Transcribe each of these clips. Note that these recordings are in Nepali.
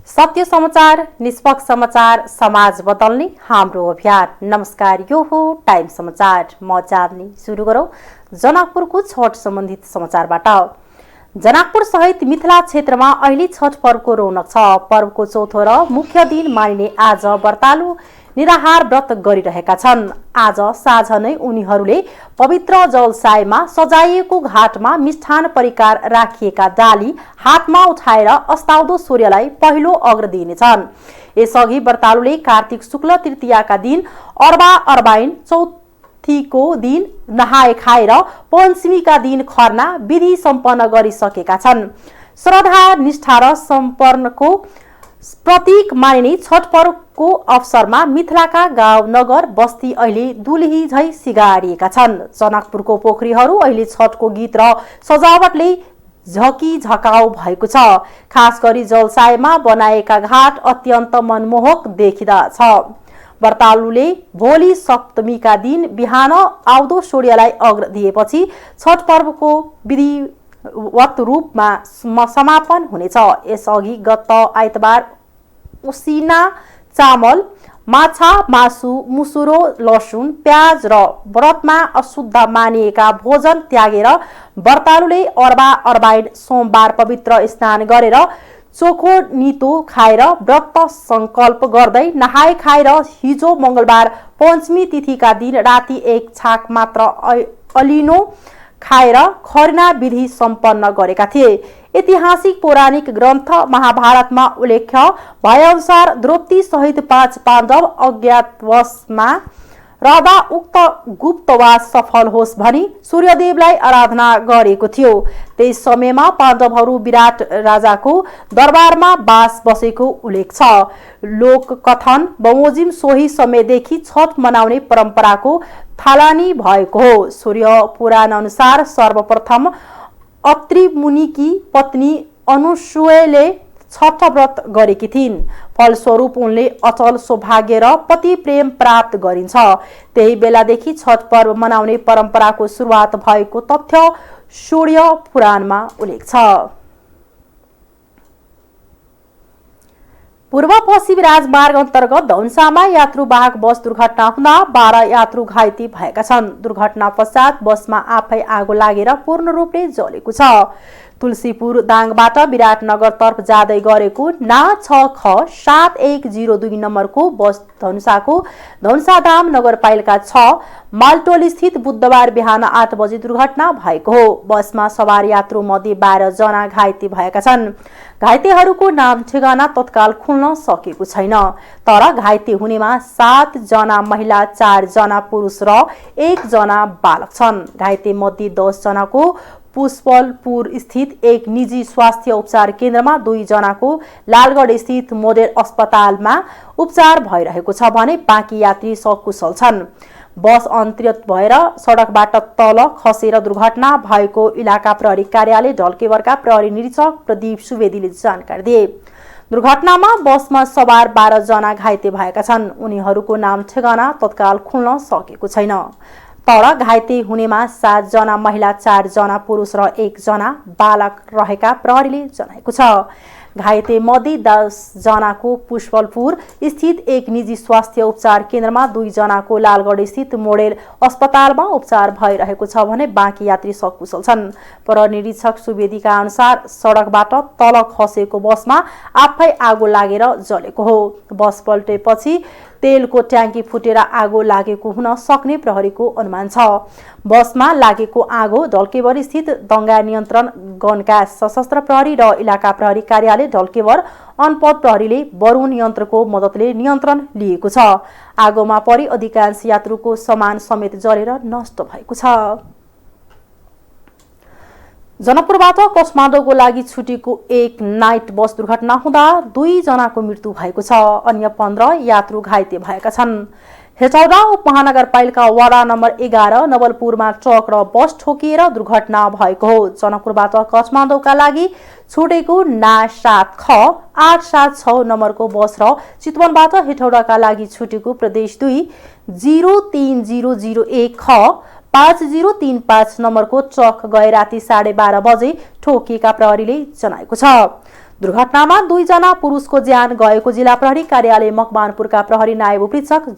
सत्य समाचार, निष्पक्ष समाचार, समाज बदल्ने हाम्रो अभियान। नमस्कार, यो हो टाइम समाचार। म चाँदनी। सुरु गरौं जनकपुरको छठ सम्बन्धित समाचारबाट। जनकपुर सहित मिथिला क्षेत्रमा अहिले छठ पर्वको रौनक छ। पर्वको चौथो र मुख्य दिन मानिने आज व्रतालु निराहार व्रत गरिरहेका छन्। आज साँझ नै उनीहरूले पवित्र जलसायमा सजाइएको घाटमा मिष्ठान परिकार राखिएका डाली हातमा उठाएर अस्ताउँदो सूर्यलाई पहिलो अग्र दिनेछन्। यसअघि व्रतालुले कार्तिक शुक्ल तृतीयाका दिन अर्बा अर्बाइन, चौथीको दिन नहाए खाएर पञ्चमीका दिन खर्ना विधि सम्पन्न गरिसकेका छन्। श्रद्धा, निष्ठा र समर्पणको प्रतीक मानिने छठ पर्वको अवसरमा मिथिलाका गाउँ नगर बस्ती अहिले दुलही झै सिगारिएका छन्। जनकपुरको पोखरीहरू अहिले छठको गीत र सजावटले झकिझकाउ भएको छ। खास गरी जलसायमा बनाएका घाट अत्यन्त मनमोहक देखिँदछ। व्रतालुले भोलि सप्तमीका दिन बिहान आउँदो सूर्यलाई अर्घ दिएपछि छठ पर्वको विधिवत रूपमा समापन हुनेछ। यसअघि गत आइतबार उसिना चामल, माछा, मासु, मुसुरो, लसुन, प्याज र व्रतमा अशुद्ध मानिएका भोजन त्यागेर व्रतालुले अर्बा अर्बाइन सोमबार पवित्र स्नान गरेर चोखो नितो खाएर व्रत संकल्प गर्दै नहाए खाएर हिजो मंगलबार पञ्चमी तिथिका दिन राति एक छाक मात्र अलिनो खाएर खर्ना विधि सम्पन्न गरेका थिए। ऐतिहासिक पौराणिक ग्रन्थ महाभारतमा उल्लेख भएअनुसार द्रौपदी सहित 5 पाण्डव अज्ञातवासमा रहँदा उक्त गुप्तवास सफल होस् भनी सूर्यदेवलाई आराधना गरेको थियो। त्यस समयमा पाण्डवहरू विराट राजाको दरबारमा बास बसेको उल्लेख छ। लोककथन बमोजिम सोही समयदेखि छठ मनाउने परम्पराको थालनी भएको हो। सूर्य पुराण अनुसार सर्वप्रथम अत्रि मुनिकी पत्नी अनुसुईले छठ व्रत गरेकी थिइन्। फलस्वरूप उनले अचल सौभाग्य र पति प्रेम प्राप्त गरिन्छ। त्यही बेलादेखि छठ पर्व मनाउने परम्पराको सुरुवात भएको तथ्य सूर्य पुराणमा उल्लेख छ। पूर्व पश्चिम राजमार्ग अन्तर्गत धनुषामा यात्रुवाहक बस दुर्घटना हुँदा 12 यात्रु घाइते भएका छन्। दुर्घटना पश्चात बसमा आफै आगो लागेर पूर्ण रूपले जलेको छ। तुलसीपुर दाङबाट विराटनगरतर्फ जाँदै गरेको ना 6ख7102 नम्बरको बस धनुषाको धनुषाधाम नगरपालिका 6 मालटोल स्थित बुधबार बिहान 8 बजे दुर्घटना भएको हो। बसमा सवार यात्रु मध्ये 12 जना घाइते भएका छन्। घाइतेहरूको नाम ठेगाना तत्काल खुल्न सकेको छैन। तर घाइते हुनेमा 7 जना महिला, 4 जना पुरुष र 1 जना बालक छन्। घाइते मध्ये 10 जनाको पुष्पलपुर स्थित एक निजी स्वास्थ्य उपचार केन्द्रमा, 2 जनाको लालगढ स्थित मोडेल अस्पतालमा उपचार भइरहेको छ भने बाँकी यात्री सकुशल छन्। बस अनियन्त्रित भएर सडकबाट तल खसेर दुर्घटना भएको इलाका प्रहरी कार्यालय ढल्केवरका प्रहरी निरीक्षक प्रदीप सुवेदीले जानकारी दिए। दुर्घटनामा बसमा सवार 12 जना घाइते भएका छन्। उनीहरूको नाम ठेगाना तत्काल खुल्न सकेको छैन। तर घाइते हुनेमा 7 जना महिला, 4 जना पुरुष र 1 जना बालक रहेका प्रहरीले जनाएको छ। घाइते मध्ये 10 जनाको पुष्पलपुर स्थित एक निजी स्वास्थ्य उपचार केन्द्रमा, 2 जनाको लालगढ स्थित मोडेल अस्पतालमा उपचार भइरहेको छ भने बाँकी यात्री सकुशल छन्। प्रहरी निरीक्षक सुवेदीका अनुसार सडकबाट तल खसेको बसमा आफै आगो लागेर जलेको हो। बस पल्टेपछि तेलको ट्याङ्की फुटेर आगो लागेको हुन सक्ने प्रहरीको अनुमान छ। बसमा लागेको आगो ढल्केवर स्थित दंगा नियन्त्रण गणका सशस्त्र प्रहरी र इलाका प्रहरी कार्यालय ढल्केवर अनपद प्रहरीले वरुण यन्त्रको मद्दतले नियन्त्रण लिएको छ। आगोमा परि अधिकांश यात्रुको सामान समेत जलेर नष्ट भएको छ। जनकपुरबाट काठमाडौँको लागि छुटेको एक नाइट बस दुर्घटना हुँदा 2 जनाको मृत्यु भएको छ। अन्य 15 यात्रु घाइते भएका छन्। हेटौडा उपमहानगरपालिका वडा नम्बर 11 नवलपुरमा ट्रक र बस ठोकिएर दुर्घटना भएको हो। जनकपुरबाट काठमाडौँका लागि छुटेको ना 7ख876 नम्बरको बस र चितवनबाट हेटौडाका लागि छुटेको प्रदेश 2 03001 ख 5035 नम्बरको ट्रक गए राति 12:30 बजे ठोकिएका प्रहरीले जनाएको छ। दुर्घटनामा 2 जना पुरुषको ज्यान गएको जिल्ला प्रहरी कार्यालय मकवानपुरका प्रहरी नायब उपरीक्षक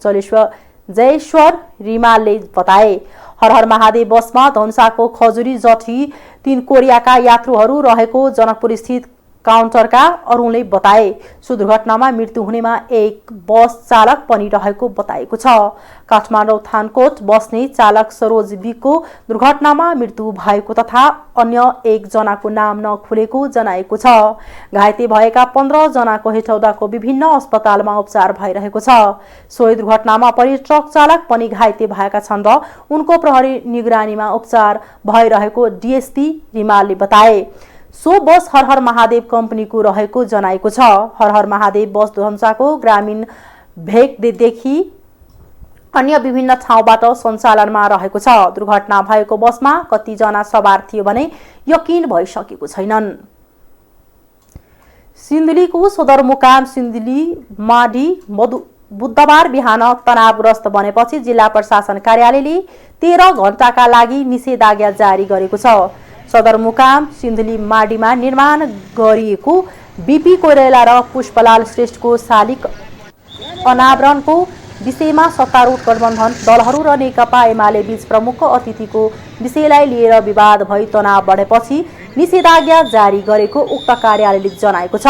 जयेश्वर रिमालले बताए। हर हर महादेव बसमा धनुषाको खजुरी जठी 3 कोरियाका यात्रुहरू रहेको जनकपुर स्थित काउन्टरका अरूणले बताए। सो दुर्घटनामा मृत्यु हुनेमा एक बस चालक पनि रहेको बताएको छ। काठमाडौँ थानकोट बस्ने चालक सरोज बीको दुर्घटनामा मृत्यु भएको तथा अन्य 1 जनाको नाम नखुलेको जनाएको छ। घाइते भएका 15 जनाको हेटौडाको विभिन्न अस्पतालमा उपचार भइरहेको छ। सोही दुर्घटनामा परि ट्रक चालक पनि घाइते भएका छन् र उनको प्रहरी निगरानीमा उपचार भइरहेको डीएसपी रिमालले बताए। सो बस हर हर महादेव कम्पनीको रहेको जनाएको छ। हर हर महादेव बस धनुषाको ग्रामीण भेगदेखि अन्य विभिन्न ठाउँबाट सञ्चालनमा रहेको छ। दुर्घटना भएको बसमा कतिजना सवार थियो भने यकिन भइसकेको छैनन्। सिन्धुलीको सदरमुकाम सिन्धुली माडी बुधबार बिहान तनावग्रस्त बनेपछि जिल्ला प्रशासन कार्यालयले 13 घण्टाका लागि निषेधाज्ञा जारी गरेको छ। सदरमुकाम सिन्धुली माडीमा निर्माण गरिएको बीपी कोइराला र पुष्पलाल श्रेष्ठको शालिक अनावरणको विषयमा सत्तारूढ गठबन्धन दलहरू र नेकपा एमाले बीच प्रमुख अतिथिको विषयलाई लिएर विवाद भई तनाव बढेपछि निषेधाज्ञा जारी गरेको उक्त कार्यालयले जनाएको छ।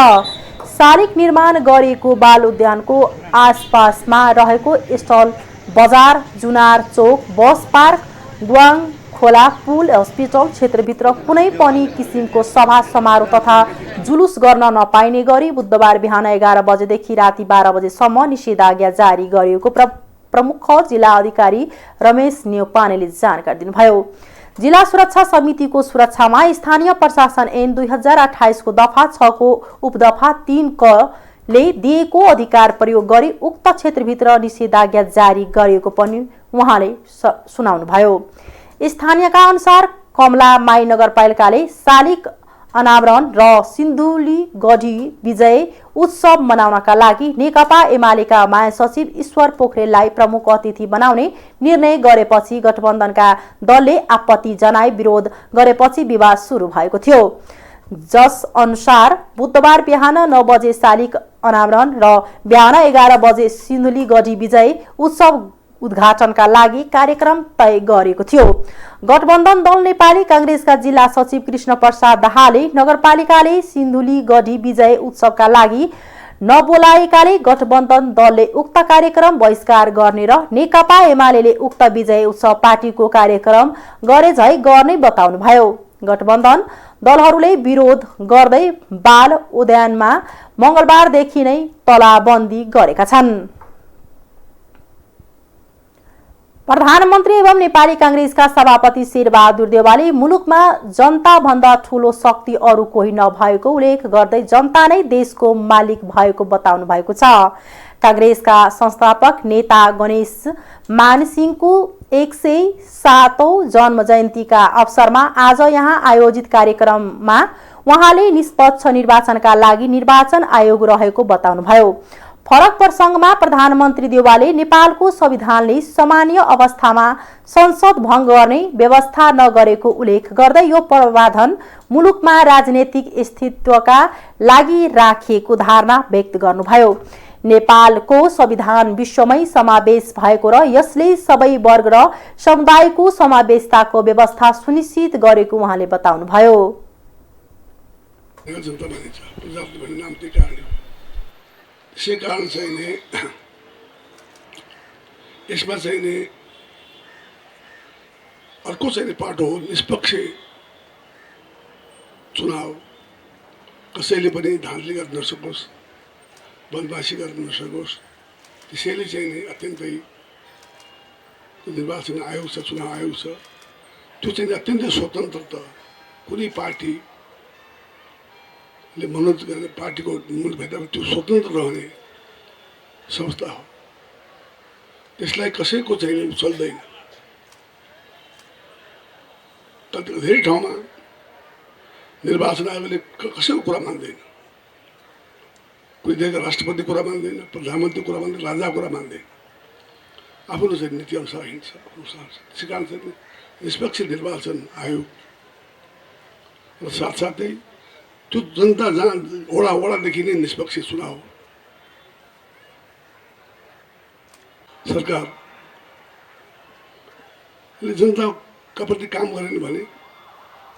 शालिक निर्माण गरिएको बाल उद्यानको आसपासमा रहेको स्थल बजार, जुनार चौक, बस पार्क, द्वाङ खोला, पुल, हस्पिटल क्षेत्रभित्र कुनै पनि किसिमको सभा समारोह तथा जुलुस गर्न नपाइने गरी बुधबार बिहान 11 बजेदेखि राति 12 बजेसम्म निषेधाज्ञा जारी गरिएको प्रमुख जिल्ला अधिकारी रमेश नेउपानेले जानकारी दिनुभयो। जिल्ला सुरक्षा समितिको सुरक्षामा स्थानीय प्रशासन ऐन 2028 को दफा 6 को उपदफा 3 क ले दिएको अधिकार प्रयोग गरी उक्त क्षेत्रभित्र निषेधाज्ञा जारी गरिएको पनि उहाँले सुनाउनुभयो। स्थानीयका अनुसार कमला माई नगरपालिकाले शालिक अनावरण र सिन्धुली गढी विजय उत्सव मनाउनका लागि नेकपा एमालेका महासचिव ईश्वर पोखरेललाई प्रमुख अतिथि बनाउने निर्णय गरेपछि गठबन्धनका दलले आपत्ति जनाई विरोध गरेपछि विवाद सुरु भएको थियो। जस अनुसार बुधबार बिहान 9 बजे शालिक अनावरण र बिहान 11 बजे सिन्धुली गढी विजय उत्सव उद्घाटनका लागि कार्यक्रम तय गरेको थियो। गठबन्धन दल नेपाली कांग्रेसका जिल्ला सचिव कृष्ण प्रसाद दाहालले नगरपालिकाले सिन्धुली गढी विजय उत्सवका लागि नबोलाएकाले गठबन्धन दलले उक्त कार्यक्रम बहिष्कार गर्ने र नेकपा एमालेले उक्त विजय उत्सव पार्टीको कार्यक्रम गरे झै गर्ने बताउनुभयो। गठबन्धन दलहरूले विरोध गर्दै बाल उद्यानमा मंगलबारदेखि नै तलाबन्दी गरेका छन्। प्रधानमन्त्री एवं नेपाली कांग्रेसका सभापति शेरबहादुर देउवाले मुलुकमा जनता भन्दा ठूलो शक्ति अरू कोही नभएको उल्लेख गर्दै जनता नै देशको मालिक भएको बताउनु भएको छ। कांग्रेसका संस्थापक नेता गणेश मानसिंहको 107औं जन्म जयन्तीका अवसरमा आज यहाँ आयोजित कार्यक्रममा उहाँले निष्पक्ष निर्वाचनका लागि निर्वाचन आयोग रहेको बताउनुभयो। फरक प्रसंगमा प्रधानमन्त्री देउवाले नेपालको संविधानले सामान्य अवस्थामा संसद भंग गर्ने व्यवस्था नगरेको उल्लेख गर्दै यो प्रावधान मुलुकमा राजनीतिक अस्तित्वका लागि राखिएको धारणा व्यक्त गर्नुभयो। नेपालको संविधान विश्वमै समावेश भएको र यसले सबै वर्ग र समुदायको समावेशताको व्यवस्था सुनिश्चित गरेको उहाँले बताउनुभयो। त्यसै कारण चाहिँ यसमा चाहिँ अर्को चाहिँ पाटो हो निष्पक्ष चुनाव कसैले पनि धाँधली गर्न नसकोस्, बदमासी गर्न नसकोस्। त्यसैले चाहिँ अत्यन्तै निर्वाचन आयोग छ, चुनाव आयोग छ, त्यो चाहिँ अत्यन्तै स्वतन्त्र कुनै पार्टी मनोज गर्ने पार्टीको मूलभेदमा त्यो स्वतन्त्र रहने संस्था हो। त्यसलाई कसैको चाहिँ चल्दैन। धेरै ठाउँमा निर्वाचन आयोगले कसैको कुरा मान्दैन। कोही देशका राष्ट्रपति कुरा मान्दैन, प्रधानमन्त्री कुरा मान्दैन, राजाको कुरा मान्दैन। आफ्नो चाहिँ नीति अनुसार हिँड्छ। त्यसै कारण चाहिँ निष्पक्ष निर्वाचन आयोग र साथसाथै त्यो जनता जहाँ वडादेखि नै निष्पक्ष चुनाव सरकारले जनताका प्रति काम गरेन भने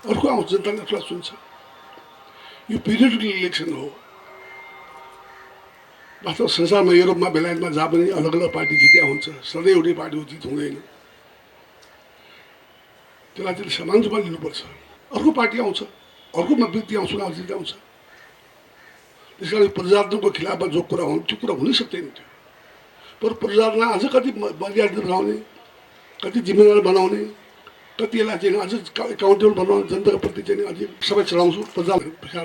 अर्को आउँछ, जनताले आफूलाई चुन्छ। यो पिरियडिक इलेक्सन हो। वास्तव संसारमा युरोपमा बेलायतमा जहाँ पनि अलग अलग पार्टी जित्या हुन्छ, सधैँ एउटै पार्टीको जित हुँदैन। त्यसलाई चाहिँ समान रूपमा लिनुपर्छ। अर्को पार्टी आउँछ, अर्को व्यक्ति आउँछ, चुनाव जित आउँछ। त्यस कारण प्रजातन्त्रको खिलाफमा जो कुरा हुन्छ त्यो कुरा हुनै सक्दैन थियो। तर प्रजातन्त्रमा अझ कति मर्यादा बनाउने, कति जिम्मेदार बनाउने, कति यसलाई चाहिँ अझ एकाउन्टेबल बनाउने, जनताको प्रति चाहिँ अझै सबै चलाउँछु।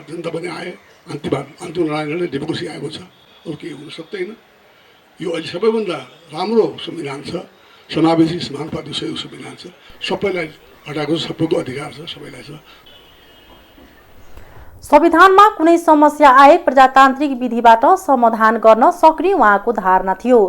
जनता पनि आए, अन्तिम लडाइँ डेमोक्रेसी आएको छ। अरू केही हुन सक्दैन। यो अहिले सबैभन्दा राम्रो संविधान छ, समावेशी समानुपातिक सहयोग संविधान छ। सबैलाई हटाएको छ, सबैको अधिकार छ, सबैलाई छ। संविधानमा कुनै समस्या आए प्रजातान्त्रिक विधिबाट समाधान गर्न सक्ने उहाँको धारणा थियो।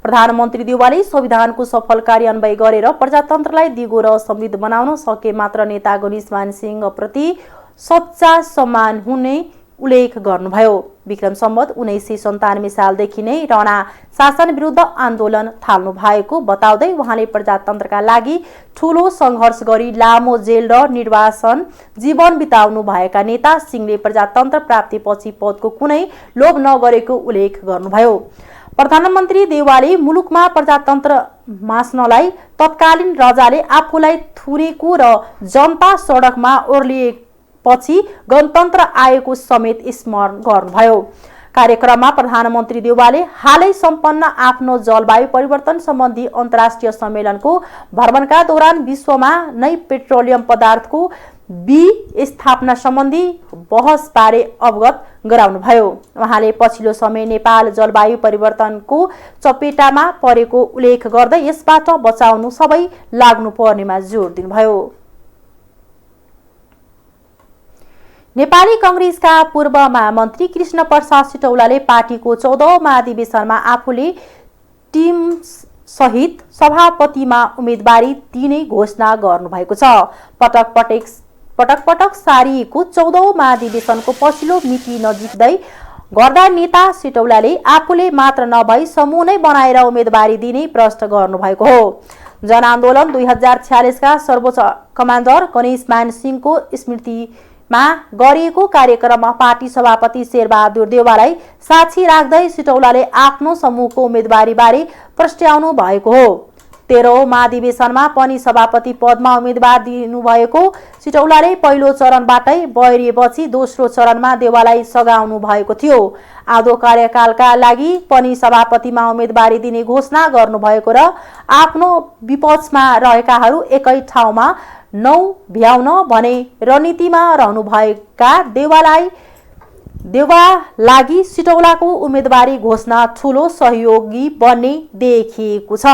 प्रधानमन्त्री देउवाले संविधानको सफल कार्यान्वयन गरेर प्रजातन्त्रलाई दिगो र समृद्ध बनाउन सके मात्र नेता गणेशमान सिंहप्रति सच्चा सम्मान हुने उल्लेख गर्नुभयो। विक्रम सम्वत 1997 सालदेखि नै राणा शासन विरुद्ध आन्दोलन थाल्नु भएको बताउँदै उहाँले प्रजातन्त्रका लागि ठूलो सङ्घर्ष गरी लामो जेल र निर्वासन जीवन बिताउनु भएका नेता सिंहले प्रजातन्त्र प्राप्तिपछि पदको कुनै लोभ नगरेको उल्लेख गर्नुभयो। प्रधानमन्त्री देउवाले मुलुकमा प्रजातन्त्र मास्नलाई तत्कालीन राजाले आफूलाई थुनेको र जनता सडकमा ओर्लिएपछि गणतन्त्र आएको समेत स्मरण गर्नुभयो। कार्यक्रममा प्रधानमन्त्री देउवाले हालै सम्पन्न आफ्नो जलवायु परिवर्तन सम्बन्धी अन्तर्राष्ट्रिय सम्मेलनको भ्रमणका दौरान विश्वमा नै पेट्रोलियम पदार्थको स्थापना सम्बन्धी बहसबारे अवगत गराउनुभयो। उहाँले पछिल्लो समय नेपाल जलवायु परिवर्तनको चपेटामा परेको उल्लेख गर्दै यसबाट बचाउनु सबै लाग्नुपर्नेमा जोड दिनुभयो। नेपाली कांग्रेसका पूर्व महामन्त्री कृष्ण प्रसाद सिटौलाले पार्टीको 14औं महाधिवेशनमा आफूले टिम सहित सभापतिमा उम्मेदवारी दिने घोषणा गर्नुभएको छ। पटक पटक सारिएको 14औं महाधिवेशनको पछिल्लो मिति नजिक्दै गर्दा नेता सिटौलाले आफूले मात्र नभई समूह नै बनाएर उम्मेदवारी दिने प्रश्न गर्नुभएको हो। जनआन्दोलन 2046 का सर्वोच्च कमान्डर गणेशमान सिंहको स्मृतिमा गरिएको कार्यक्रममा पार्टी सभापति शेरबहादुर देउवालाई साक्षी राख्दै सिटौलाले आफ्नो समूहको उम्मेदवारी बारे प्रस्ट्याउनु भएको हो। 13औं महाधिवेशनमा पनि सभापति पदमा उम्मेदवार दिनुभएको सिटौलाले पहिलो चरणबाटै बहिरिएपछि दोस्रो चरणमा देउवालाई सघाउनु भएको थियो। आउँदो कार्यकालका लागि पनि सभापतिमा उम्मेदवारी दिने घोषणा गर्नुभएको र आफ्नो विपक्षमा रहेकाहरू एकै ठाउँमा नभ्याउन भने रणनीतिमा रहनुभएका देउवा लागि सिटौलाको उम्मेदवारी घोषणा ठूलो सहयोगी बन्ने देखिएको छ।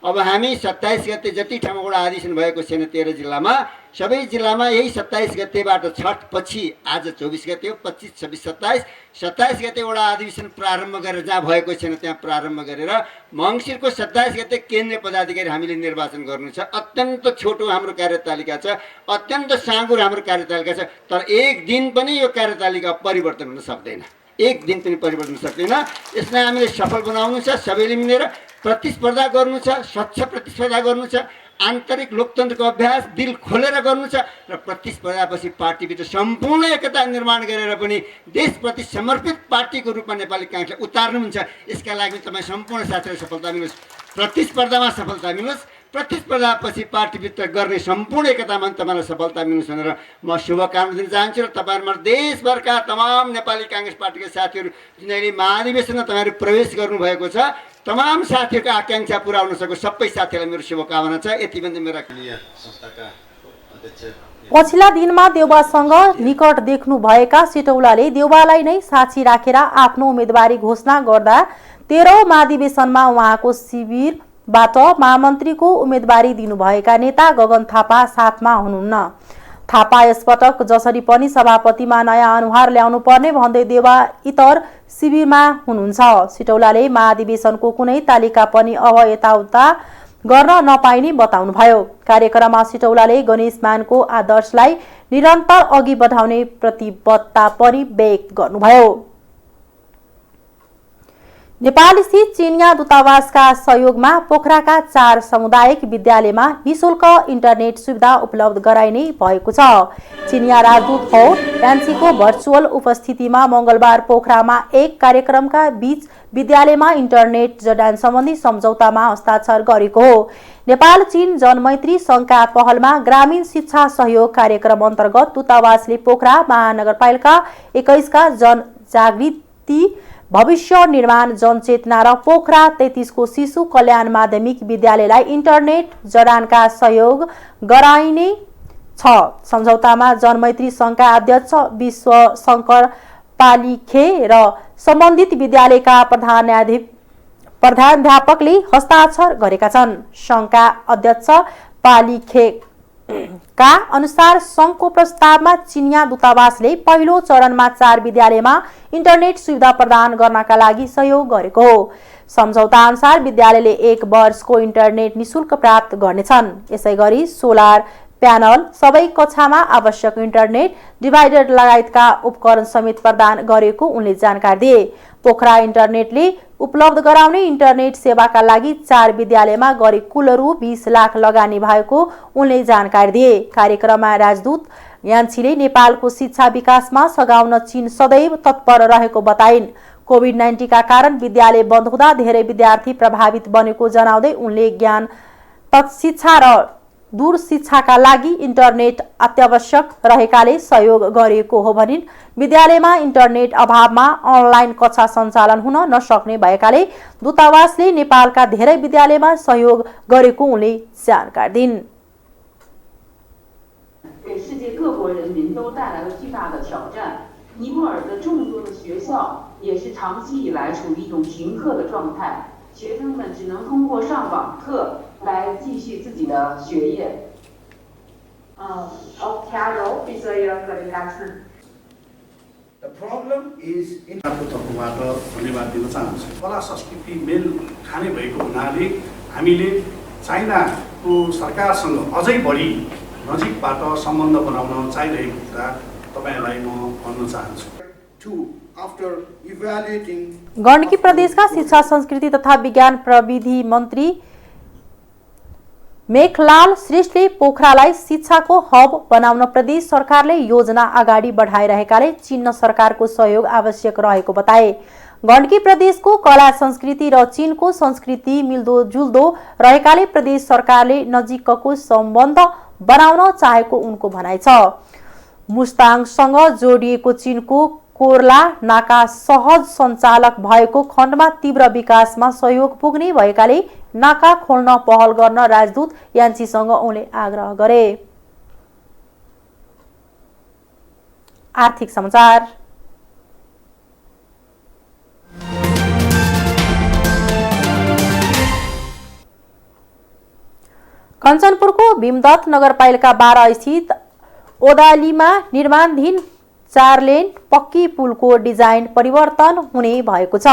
अब हामी 27 गते जति ठाउँमा वडा अधिवेशन भएको छैन 13 जिल्लामा, सबै जिल्लामा यही 27 गतेबाट छठ पछि आज 24 गते हो, 25, 26, 27 गते वडा अधिवेशन प्रारम्भ गरेर जहाँ भएको छैन त्यहाँ प्रारम्भ गरेर मङ्सिरको 27 गते केन्द्रीय पदाधिकारी हामीले निर्वाचन गर्नु छ। अत्यन्त छोटो हाम्रो कार्यतालिका छ, अत्यन्त साँगुरो हाम्रो कार्यतालिका छ। तर एक दिन पनि यो कार्यतालिका परिवर्तन हुन सक्दैन, एक दिन पनि परिवर्तन सक्दैन। यसलाई हामीले सफल बनाउनु छ, सबैले मिलेर प्रतिस्पर्धा गर्नु छ, स्वच्छ प्रतिस्पर्धा गर्नु छ, आन्तरिक लोकतन्त्रको अभ्यास दिल खोलेर गर्नु छ र प्रतिस्पर्धापछि पार्टीभित्र सम्पूर्ण एकता निर्माण गरेर पनि देशप्रति समर्पित पार्टीको रूपमा नेपाली कांग्रेसलाई उतार्नुहुन्छ। यसका लागि तपाईँ सम्पूर्ण साथीहरूलाई सफलता मिलोस्, प्रतिस्पर्धामा सफलता मिलोस्, प्रतिस्पर्धापछि पार्टीभित्र गर्ने सम्पूर्ण एकतामा तपाईँलाई सफलता मिलोस् भनेर म शुभकामना दिन चाहन्छु। र तपाईँहरूमा देशभरका तमाम नेपाली कांग्रेस पार्टीका साथीहरू जुन अहिले महाधिवेशनमा तपाईँहरू प्रवेश गर्नुभएको छ, तमाम साथीहरूको आकांक्षा पूरा हुन सकोस्, सबै साथीहरूलाई मेरो शुभकामना छ। यति भन्दै मेरा संस्थाका अध्यक्ष पछिल्ला दिनमा देउवासँग निकट देख्नु भएका सिटौलाले देउवालाई नै साक्षी राखेर आफ्नो उम्मेदवारी घोषणा गर्दा 13औं महाधिवेशनमा उहाँको शिविरबाट महामन्त्रीको उम्मेदवारी दिनुभएका नेता गगन थापा साथमा हुनुहुन्न। थापा यसपटक जसरी पनि सभापतिमा नयाँ अनुहार ल्याउनु पर्ने भन्दै देउवा इतर शिविरमा हुनुहुन्छ। सिटौलाले महाधिवेशनको कुनै तालिका पनि अब यताउता गर्न नपाइने बताउनुभयो। कार्यक्रममा सिटौलाले गणेशमानको आदर्शलाई निरन्तर अघि बढाउने प्रतिबद्धता पनि व्यक्त गर्नुभयो। नेपाल स्थित चिनिया दूतावासका सहयोगमा पोखराका 4 सामुदायिक विद्यालयमा निशुल्क इन्टरनेट सुविधा उपलब्ध गराइने भएको छ। चिनिया राजदूत हो यान्सीको भर्चुअल उपस्थितिमा मंगलबार पोखरामा एक कार्यक्रमका बीच विद्यालयमा इन्टरनेट जडान सम्बन्धी सम्झौतामा हस्ताक्षर गरेको हो। नेपाल चीन जनमैत्री संघका पहलमा ग्रामीण शिक्षा सहयोग कार्यक्रम अन्तर्गत दूतावासले पोखरा महानगरपालिका 21 का जनजागृति भविष्य निर्माण जनचेतना र पोखरा 33 को शिशु कल्याण माध्यमिक विद्यालयलाई इन्टरनेट जडानका सहयोग गराइने छ। सम्झौतामा जनमैत्री संघका अध्यक्ष विश्व शंकर पालिखे र सम्बन्धित विद्यालयका प्रधानाध्यापकले हस्ताक्षर गरेका छन्। संघका अध्यक्ष पालिखे का अनुसार संघको प्रस्तावमा चिनिया दूतावासले पहिलो चरणमा 4 विद्यालयमा इन्टरनेट सुविधा प्रदान गर्नका लागि सहयोग गरेको हो। सम्झौता अनुसार विद्यालयले 1 वर्षको इन्टरनेट निशुल्क प्राप्त गर्नेछन्। यसैगरी सोलर प्यानल, सबै कक्षामा आवश्यक इन्टरनेट डिभाइडर लगायतका उपकरण समेत प्रदान गरेको उनले जानकारी दिए। पोखरा इन्टरनेटले उपलब्ध गराउने इन्टरनेट सेवाका लागि 4 विद्यालयमा गरी कुल रु 20 लाख लगानी भएको उनले जानकारी दिए। कार्यक्रममा राजदूत यान्सीले नेपालको शिक्षा विकासमा सघाउन चीन सदैव तत्पर रहेको बताइन्। कोभिड-19 का कारण विद्यालय बन्द हुँदा धेरै विद्यार्थी प्रभावित बनेको जनाउँदै उनले ज्ञान तत्शिक्षा र दूर शिक्षाका लागि इन्टरनेट अत्यावश्यक रहेकाले सहयोग गरिएको हो भनिन्। विद्यालयमा इन्टरनेट अभावमा अनलाइन कक्षा सञ्चालन हुन नसक्ने भएकाले दूतावासले नेपालका धेरै विद्यालयमा सहयोग गरेको उनले जानकारी दिन्। 给世界各国人民都带来了巨大的挑战。尼泊尔的众多的学校也是长期以来处于一种停课的状态，学生们只能通过上网课来继续自己的学业。अप्ठ्यारो विषय गरेका छन्। The problem is in तर्फबाट धन्यवाद दिन चाहन्छु। कला संस्कृति मेल खाने भएको हुनाले हामीले चाइनाको सरकारसँग अझै बढी नजिकबाट सम्बन्ध बनाउन चाहिरहेको कुरा तपाईहरुलाई म भन्न चाहन्छु। गण्डकी प्रदेशका शिक्षा संस्कृति तथा विज्ञान प्रविधि मन्त्री मेखलाल श्रेष्ठले पोखरालाई शिक्षाको हब बनाउन प्रदेश सरकारले योजना अगाडि बढाइरहेकाले चीन सरकारको सहयोग आवश्यक रहेको बताए। गण्डकी प्रदेशको कला संस्कृति र चीनको संस्कृति मिल्दोजुल्दो रहेकाले प्रदेश सरकारले नजिकको सम्बन्ध बनाउन चाहेको उनको भनाइ छ। मुस्ताङसँग जोडिएको चीनको कोर्ला नाका सहज सञ्चालक भएको खण्डमा तीव्र विकासमा सहयोग पुग्ने भएकाले नाका खोल्न पहल गर्न राजदूत यान्सीसँग उनले आग्रह गरे। आर्थिक समाचार। कञ्चनपुरको भीमदत्त नगरपालिका 12 स्थित ओदालीमा निर्माणाधीन 4 लेन पक्की पुलको डिजाइन परिवर्तन हुने भएको छ।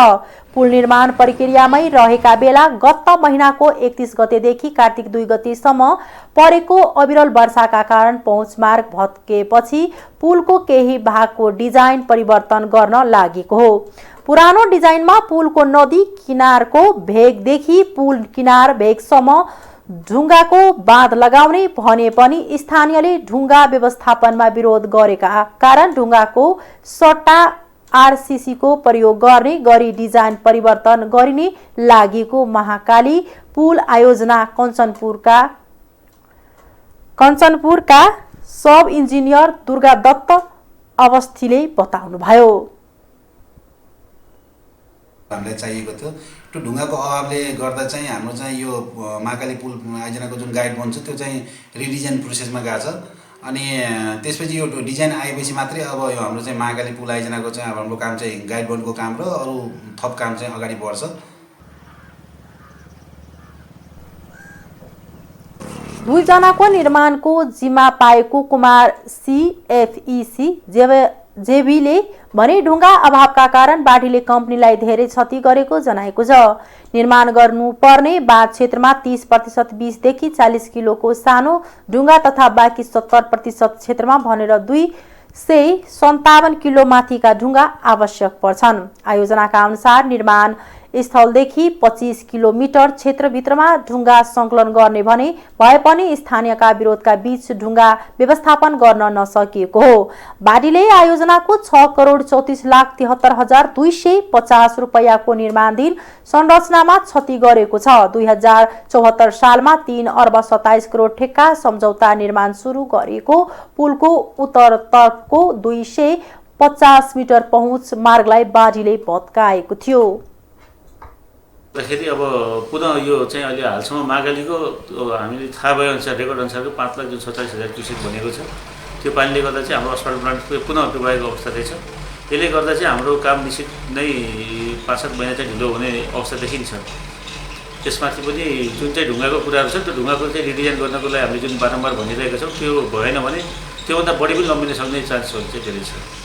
पुल निर्माण प्रक्रियामै रहेका बेला गत महिनाको 31 गतेदेखि कार्तिक 2 गतेसम्म परेको अविरल वर्षाका कारण पहुँच मार्ग भत्केपछि पुलको केही भागको डिजाइन परिवर्तन गर्न लागेको हो। पुरानो डिजाइनमा पुलको नदी किनारको भेगदेखि पुल किनार भेगसम्म ढुङ्गाको बाँध लगाउने भने पनि स्थानीयले ढुङ्गा व्यवस्थापनमा विरोध गरेका कारण ढुङ्गाको सट्टा आरसीसी को प्रयोग गर्ने गरी डिजाइन परिवर्तन गरिने लागेको महाकाली पुल आयोजना कञ्चनपुरका सब इन्जिनियर दुर्गा दत्त अवस्थीले बताउनुभयो। हामीलाई चाहिएको थियो त्यो ढुङ्गाको अभावले गर्दा चाहिँ हाम्रो चाहिँ यो महाकाली पुल आयोजनाको जुन गाइड बन्छ त्यो चाहिँ रिडिजाइन प्रोसेसमा गएको छ। अनि त्यसपछि यो डिजाइन आएपछि मात्रै अब यो हाम्रो चाहिँ महाकाली पुल आयोजनाको चाहिँ अब हाम्रो काम चाहिँ गाइड बन्डको काम र अरू थप काम चाहिँ अगाडि बढ्छ। दुईजनाको निर्माणको जिम्मा पाएको कुमार CFEC जेबीले भने ढुङ्गा अभावका कारण बाढीले कम्पनीलाई धेरै क्षति गरेको जनाएको छ। निर्माण गर्नुपर्ने बाँध क्षेत्रमा 30% 20 देखि 40 किलोको सानो ढुङ्गा तथा बाँकी 70% क्षेत्रमा भनेर 257 किलो माथिका ढुङ्गा आवश्यक पर्छन्। आयोजनाका अनुसार निर्माण स्थलदेखि 25 किलोमिटर क्षेत्रभित्रमा ढुङ्गा सङ्कलन गर्ने भने भए पनि स्थानीयका विरोधका बीच ढुङ्गा व्यवस्थापन गर्न नसकिएको हो। बाढीले आयोजनाको 6,34,73,250 रुपैयाँको निर्माणाधीन संरचनामा क्षति गरेको छ। 2074 सालमा 3 अर्ब 27 करोड ठेक्का सम्झौता निर्माण सुरु गरेको पुलको उत्तरतर्फको 250 मिटर पहुँच मार्गलाई बाढीले भत्काएको थियो। अब पुनः यो चाहिँ अहिले हालसम्म मागालीको हामीले थाहा भए अनुसार रेकर्ड अनुसारको 5,47,000 क्युसेक भनेको छ। त्यो पानीले गर्दा चाहिँ हाम्रो अस्पताल प्लान्ट पुनः डुबाएको अवस्था रहेछ। त्यसले गर्दा चाहिँ हाम्रो काम निश्चित नै 5-7 महिना चाहिँ ढिलो हुने अवस्था देखिन्छ। त्यसमाथि पनि जुन चाहिँ ढुङ्गाको कुराहरू छ त्यो ढुङ्गाको चाहिँ रिडिजाइन गर्नको लागि हामीले जुन बारम्बार भनिरहेका छौँ त्यो भएन भने त्योभन्दा बढी पनि लम्बिन सक्ने चान्सहरू चाहिँ धेरै छ।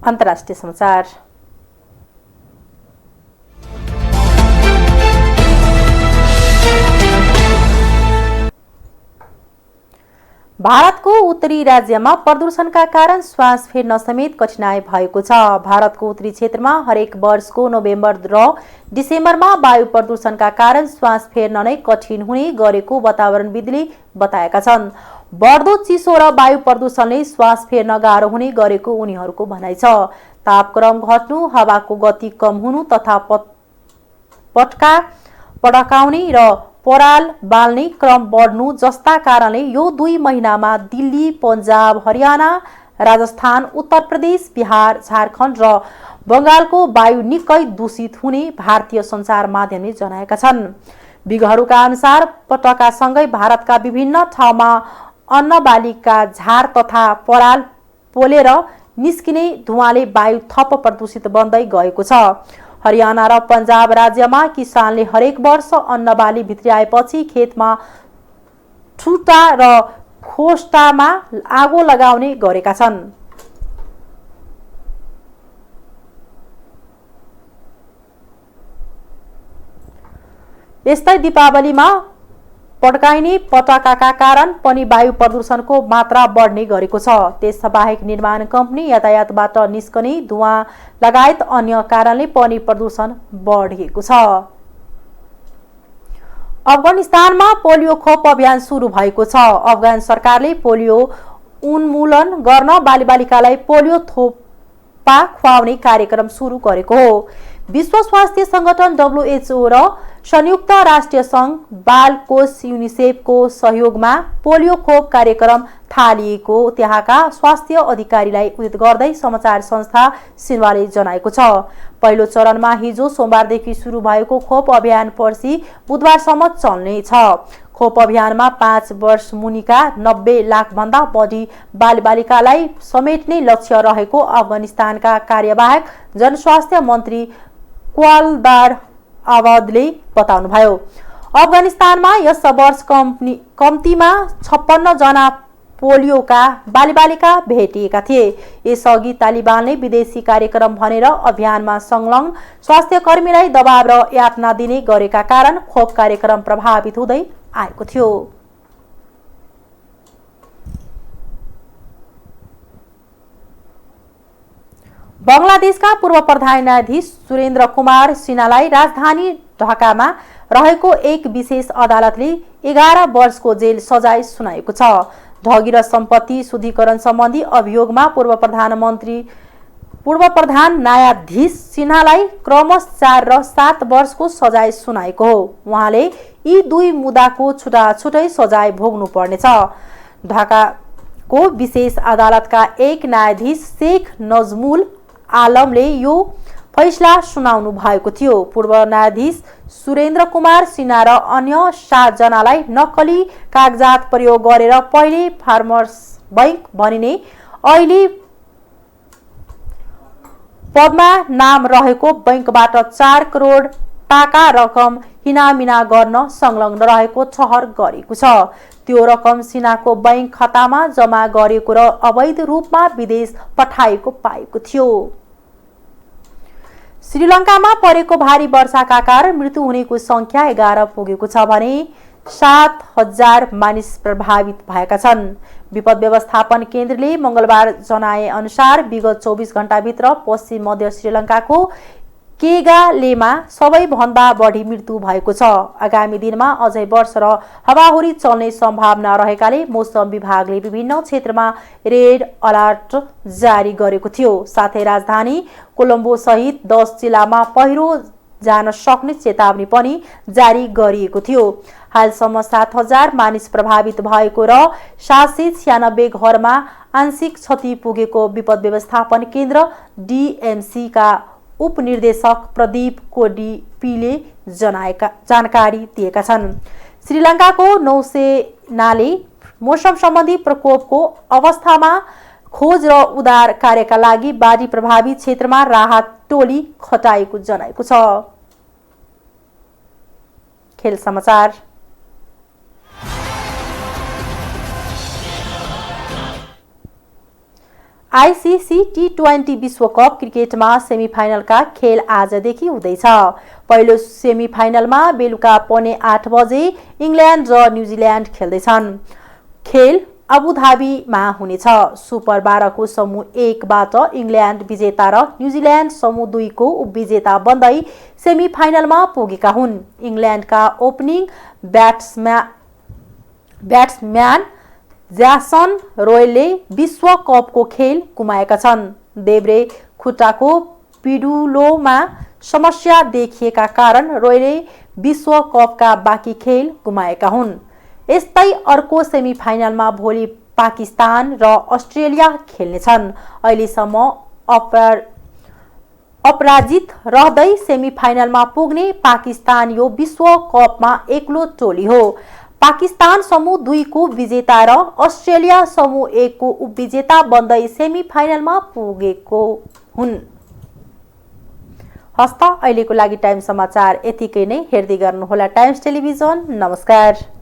अन्तर्राष्ट्रिय समाचार। भारतको उत्तरी राज्यमा प्रदूषणका कारण श्वास फेर्न समेत कठिनाई भएको छ। भारतको उत्तरी क्षेत्रमा हरेक वर्षको नोभेम्बर र डिसेम्बरमा वायु प्रदूषणका कारण श्वास फेर्न नै कठिन हुने गरेको वातावरणविदले बताएका छन्। बढ्दो चिसो र वायु प्रदूषणले श्वास फेर्न गाह्रो हुने गरेको उनीहरूको भनाइ छ। तापक्रम घट्नु, हावाको गति कम हुनु तथा पटका पड्काउने र पराल बाल्ने क्रम बढ्नु जस्ता कारणले यो 2 महिनामा दिल्ली, पन्जाब, हरियाणा, राजस्थान, उत्तर प्रदेश, बिहार, झारखण्ड र बंगालको वायु निकै दूषित हुने भारतीय सञ्चार माध्यमले जनाएका छन्। विज्ञहरूका अनुसार पटकासँगै भारतका विभिन्न ठाउँमा अन्नबालीका झार तथा पराल पोलेर निस्किने धुवाँले वायु थप प्रदूषित बन्दै गएको छ। हरियाणा र पन्जाब राज्यमा किसानले हरेक वर्ष अन्नबाली भित्र्याएपछि खेतमा ठुटा र खोस्टामा आगो लगाउने गरेका छन्। यस्तै दीपावलीमा पड्काइने पटाकाका कारण पनि वायु प्रदूषणको मात्रा बढ्ने गरेको छ। त्यसबाहेक निर्माण कम्पनी, यातायातबाट निस्कने धुवाँ लगायत अन्य कारणले पनि प्रदूषण बढेको छ। अफगानिस्तानमा पोलियो खोप अभियान सुरु भएको छ। अफगान सरकारले पोलियो उन्मूलन गर्न बालबालिकालाई पोलियो थोपा खुवाउने कार्यक्रम सुरु गरेको हो। विश्व स्वास्थ्य संगठन WHO र संयुक्त राष्ट्र संघ बाल कोष युनिसेफको सहयोगमा पोलियो खोप कार्यक्रम थालिएको त्यहाँका स्वास्थ्य अधिकारीलाई उद्धृत गर्दै समाचार संस्था सिन्वाले जनाएको छ। पहिलो चरणमा हिजो सोमबारदेखि सुरु भएको खोप अभियान पर्सि बुधबारसम्म चल्नेछ। खोप अभियानमा 5 वर्ष मुनिका 90 लाख भन्दा बढी बालबालिकालाई समेट्ने लक्ष्य रहेको अफगानिस्तानका कार्यवाहक जनस्वास्थ्य मन्त्री क्वालदार आवादले बताउनुभयो। अफगानिस्तानमा यस वर्ष कम्तीमा 56 जना पोलियोका बालबालिका भेटिएका थिए। यसअघि तालिबानले विदेशी कार्यक्रम भनेर अभियानमा संलग्न स्वास्थ्य कर्मीलाई दबाव र यातना दिने गरेका कारण खोप कार्यक्रम प्रभावित हुँदै आएको थियो। बंगलादेशका पूर्व प्रधान न्यायाधीश सुरेन्द्र कुमार सिन्हालाई राजधानी ढाकामा रहेको एक विशेष अदालतले 11 वर्षको जेल सजाय सुनाएको छ। ठगी र सम्पत्ति शुद्धिकरण सम्बन्धी अभियोगमा पूर्व प्रधान न्यायाधीश सिन्हालाई क्रमशः 4 र 7 वर्षको सजाय सुनाएको हो। उहाँले यी 2 मुद्दाको छुट्टै सजाय भोग्नु पर्नेछ। ढाकाको विशेष अदालतका एक न्यायाधीश शेख नजमुल आलमले यो फैसला सुनाउनु भएको थियो। पूर्व न्यायाधीश सुरेन्द्र कुमार सिन्हा र अन्य 7 जनालाई नक्कली कागजात प्रयोग गरेर पहिले फार्मर्स बैंक भनिने अहिले पदमा नाम रहेको बैंकबाट 4 करोड टाका रकम हिनामिना गर्न संलग्न रहेको ठहर गरेको छ। त्यो रकम सिन्हाको बैंक खातामा जम्मा गरेको र अवैध रूपमा विदेश पठाएको पाएको थियो। श्रीलङ्कामा परेको भारी वर्षाका कारण मृत्यु हुनेको संख्या 11 पुगेको छ भने 7,000 मानिस प्रभावित भएका छन्। विपद व्यवस्थापन केन्द्रले मंगलबार जनाए अनुसार विगत 24 घण्टाभित्र पश्चिम मध्य श्रीलङ्काको केगालेमा सबैभन्दा बढी मृत्यु भएको छ। आगामी दिनमा अझै वर्षा र हावाहुरी चल्ने सम्भावना रहेकाले मौसम विभागले विभिन्न क्षेत्रमा रेड अलर्ट जारी गरेको थियो। साथै राजधानी कोलम्बो सहित 10 जिल्लामा पहिरो जान सक्ने चेतावनी पनि जारी गरिएको थियो। हालसम्म 7,000 मानिस प्रभावित भएको र 796 घरमा आंशिक क्षति पुगेको विपद व्यवस्थापन केन्द्र DMC का उपनिर्देशक प्रदीप कोडीपीले जानकारी दिएका छन्। श्रीलङ्काको नौसेनाले मौसम सम्बन्धी प्रकोपको अवस्थामा खोज र उद्धार कार्यका लागि बाढी प्रभावित क्षेत्रमा राहत टोली खटाएको जनाएको छ। खेल समाचार। ICC T20 विश्वकप क्रिकेटमा सेमिफाइनलका खेल आजदेखि हुँदैछ। पहिलो सेमिफाइनलमा बेलुका 8:15 बजे इङ्ल्यान्ड र न्युजिल्यान्ड खेल्दैछन्। खेल अबुधाबीमा हुनेछ। सुपर 12 को समूह 1 बाट इङ्ल्यान्ड विजेता र न्युजिल्यान्ड समूह 2 को उपविजेता बन्दै सेमिफाइनलमा पुगेका हुन्। इङ्ल्यान्डका ओपनिङ ब्याट्सम्यान ज्यासन रोयले विश्वकपको खेल गुमाएका छन्। देब्रे खुट्टाको पिडुलोमा समस्या देखिएका कारण रोयले विश्वकपका बाँकी खेल गुमाएका हुन्। यस्तै अर्को सेमिफाइनलमा भोलि पाकिस्तान र अस्ट्रेलिया खेल्नेछन्। अहिलेसम्म अपराजित रहँदै सेमिफाइनलमा पुग्ने पाकिस्तान यो विश्वकपमा एक्लो टोली हो। पाकिस्तान समूह 2 को विजेता र अस्ट्रेलिया समूह 1 को उपविजेता बन्दै सेमिफाइनलमा पुगेको हुन्। हस्त अहिलेको लागि टाइम समाचार यतिकै नै। हेर्दै गर्नुहोला टाइम्स टेलिभिजन। नमस्कार।